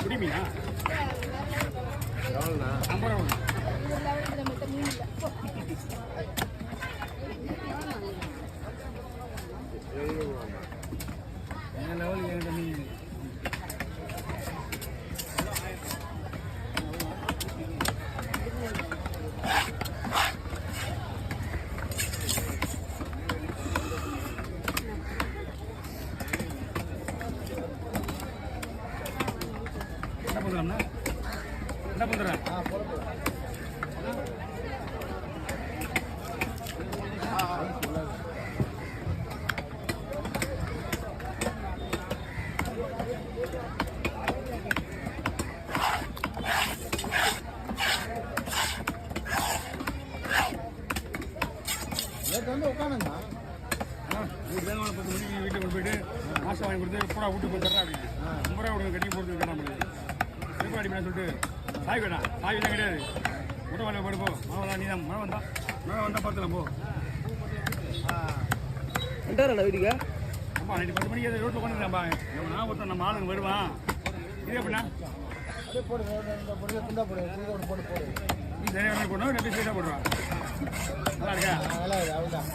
குடிமீனா எவ்வளோண்ணா? 50 ரூபா. என்ன லெவல் ஏன் மீன் என்ன பண்ணுறோம்னா என்ன பண்ணுறேன் வந்து உட்காந்துங்க. வீட்டு தான் 10 மணிக்கு வீட்டில் கொண்டு போயிட்டு மாதம் வாங்கி கொடுத்து பூரா வீட்டு போய் தர்றேன் அப்படின்னு 50 ரூபா கொடுங்க கட்டி போட்டு கேட்டான் திருப்பி அடிப்பா சொல்லிட்டு சாய் வேண்டாம் சாய் தான் கிடையாது முட்டை வாங்க படுப்போம் மழை நீ தான் மழை வந்தால் பார்த்துலாம் போ வந்துட்டாரா வீட்டுக்கு? அப்பா நைட்டு 10 மணிக்கு ரோட்டில் உட்காந்துருக்காப்பா நான் ஒருத்தன் நம்ம ஆளுங்க வருவான் இது எப்படின்னா அப்படியே போடு, போடு, துண்டா போடு, போடு. நீ சரியாக போடணும் எப்படி சீட்டாக போடுவான் நல்லா இருக்கா நல்லா இருக்கு, அவ்வளோதான்.